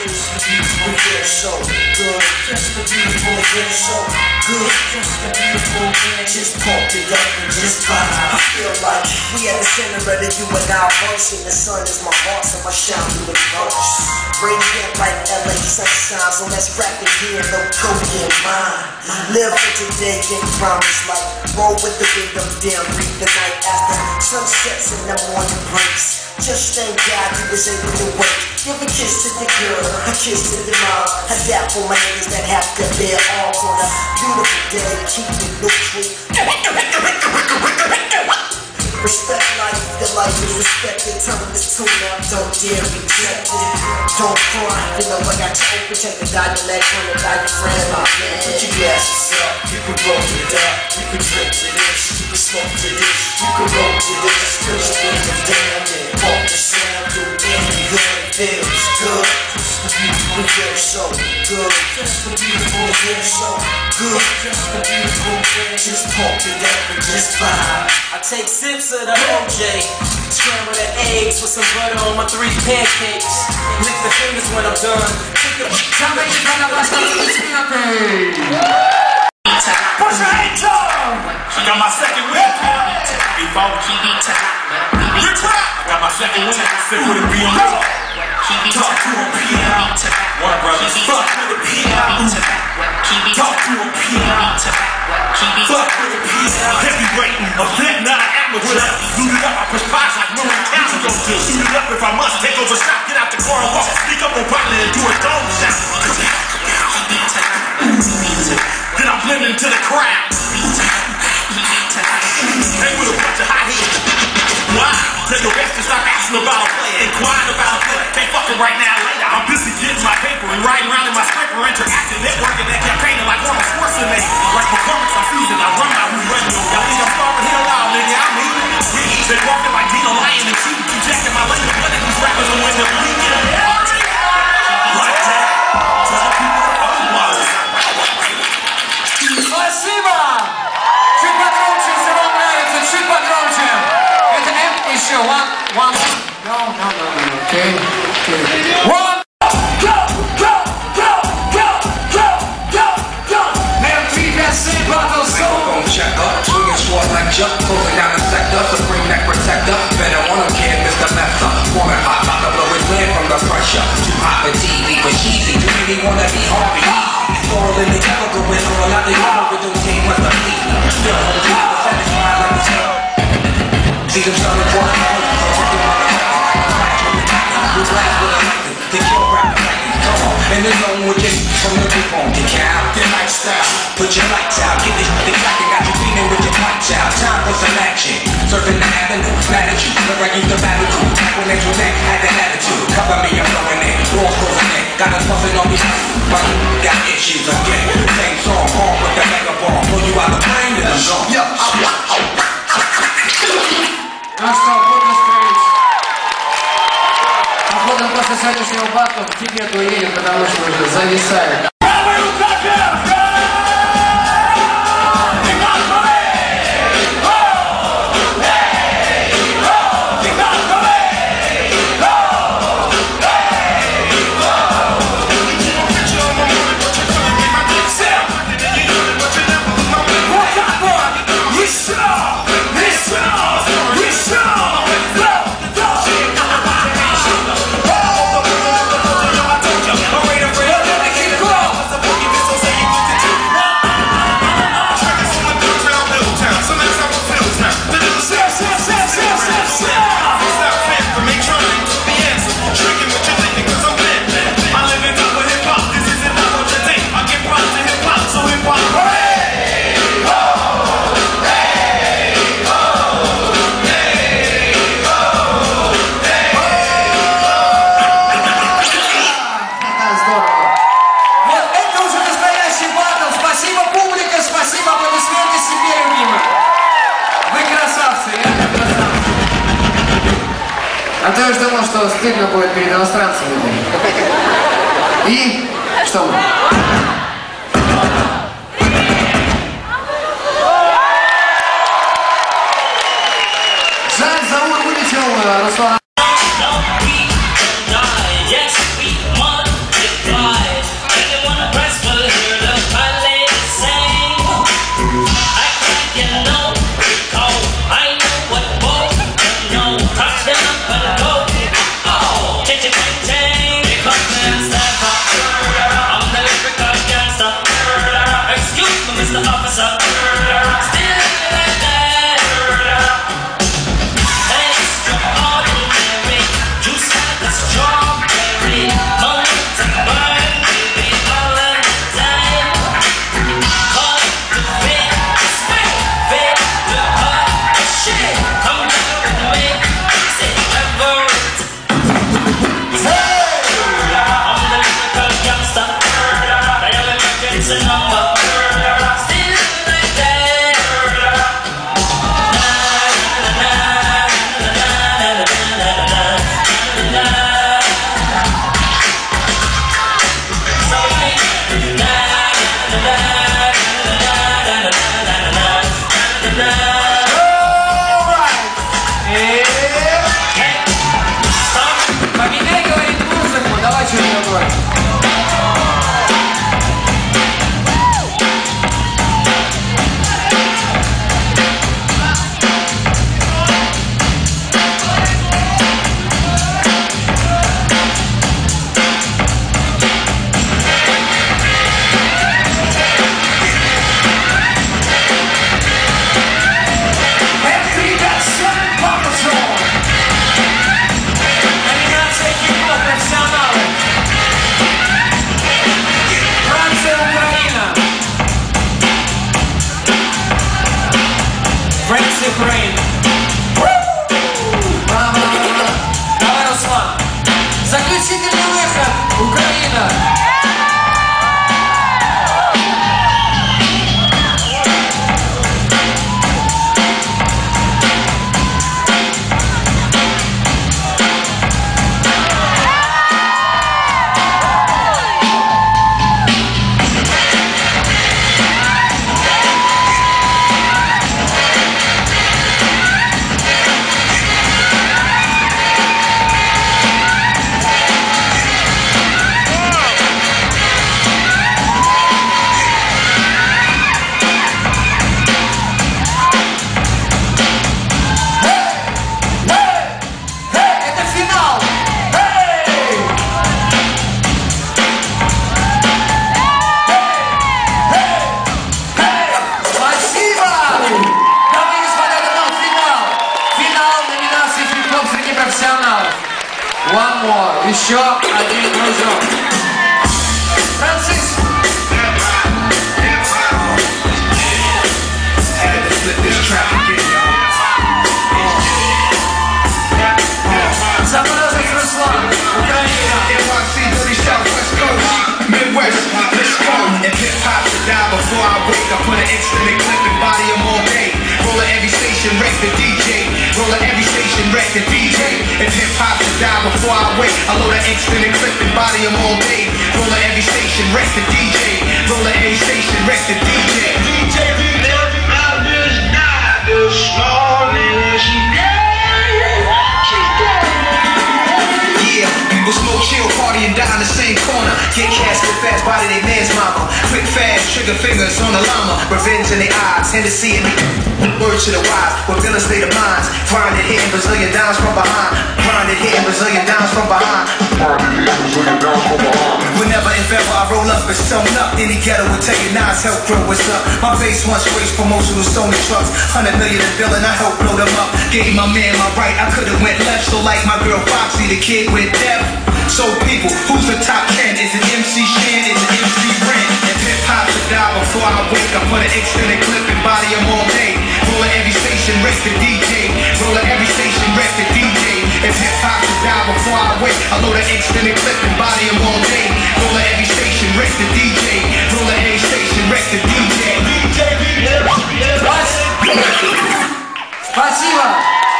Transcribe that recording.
just the beautiful, yeah, so good. Just the beautiful, yeah, so good. Just the beautiful, yeah, just pump it up and just vibe. I feel like we at the center of the you and I motion. The sun is my heart, so I shine through the colors. Radiant like LA sunshine, so let's rap it here, no Cody in mind. Live for today and promise like roll with the rhythm, damn read the night after sunsets and the morning breaks. Just thank God you was able to wait. Give a kiss to the girl, a kiss to the mom. A dap for my niggas that have to bear arms on a beautiful day. Keep it neutral. Respect life, the life is respected. Tell them it's tune up, don't dare reject it. Don't cry, you know I got you open. Check the dot, your leg, on the dot, your friend. Put your glasses up, you can roll it up. You can drink to this, you can smoke to this. You can roll to this, cause you bring them down. And pump the sound, do anything, feels good. Just the beautiful, yeah, so good. Just the beautiful, yeah, so good. Just the beautiful, yeah, just pump it up and just vibe. I take sips of the OJ, scramble the eggs with some butter on my 3 pancakes. Lick the fingers when I'm done. Push your hands up! I got my second win. Before I got my second win. Sit with a BM. Talk to a PM. One brother. Fuck with a PM. Talk to a PM. Fuck with a PM. Heavyweight, a big 9 amateur. Loot it up, I push pies like Marin County gon' do. Shoot it up if I must. Take over shop, get out the car and walk. Sneak up on partner and do a dome shot. Then I blend into the crowd. Hang with a bunch of hot heads. Why? Tell your best to stop asking about a player. Ain't quiet about a player. Can't fuck it right now, later. I'm busy getting my paper and riding around in my scraper. Interacting, networking, and campaigning like Arnold Schwarzenegger. Like performance, I'm fusing. I run out who's ready. Y'all think I'm starving here loud, nigga? I'm eating. They walking like Dino Lion and cheating. Keep jacking my lane. One of these rappers will win the league. Like that. Tell people otherwise. Спасибо! Чуть погромче, если вам нравится, чуть погромче. Это М еще. One. No. Okay. One. Go. MTV Sing Battles. Gon' check up, swinging sword like Chuck, closing down the sector, supreme neck protector. Better on him, kid, Mr. Messer. Forming hot, about to blow his land from the pressure. Too hot for TV, for cheesy. Too many wanna be Harvey. Falling together, going all out the yellow with those game must have been. Still home to the satisfied like the tail. See them selling for the house, so working on the house. With glass with a lightning, they kill rap lightning. Come on, in the zone with this, from the deep on the cow. Get lifestyle, put your lights out, get this shit cracking, got you feeling with your pipes out. Time for some action, surfing the avenue, mad at you, look like you the battle crew. Tackling at your neck, had that attitude. Cover me, I'm going in, walls closing in, got us puffing on these. Got issues again. Same song, on with the mega ball. Pull you out the plane in the zone. Ну что, буду строить. Походу после следующего батла в Тибет уедем, потому что уже зависает. А то я же думал, что стыдно будет перед иностранцами. И что мы? Жаль, зовут вылетел Руслан. профессионалов. One more. Еще один кружок. Франциск. Заморозов Руслан, Украина. Midwest, let's go. And hip hop to die before I wake. I put an extended clip and body them all day. Roll at every station, wreck the DJ. Roll at every station, wreck the DJ. And hip hop to die before I wake. I load an extended clip and body them all day. Roll at every station, wreck the DJ. Roll at every station, wreck the DJ. DJ, I just died this morning. People smoke, chill, party, and die in the same corner. Get cash, get fast, body they man's mama. Quick, fast, trigger fingers on the llama. Revenge in their eyes, Hennessy in the words to the wise. With villain state of minds. Find it hitting Brazilian dimes from behind. Find it hitting Brazilian dimes from behind. Whenever if ever I roll up and sewn up, any ghetto would tell you Nas help grow what's up. My base once raced promotional Sony trucks. 100 million in billing, I helped blow them up. Gave my man my right, I could've went left. So like my girl Foxy, the kid with depth. So people, who's the top 10? Is it MC Shan? Is it MC Ren? If hip hop to die before I wake, I put an extended clip and body them all day. Roll at every station, wreck the DJ. Roll at every station, wreck the DJ. If hip hop to die before I wake, I load an extended clip and body them all day. Roll at every station, wreck the DJ. Roll at every station, wreck the DJ. Спасибо.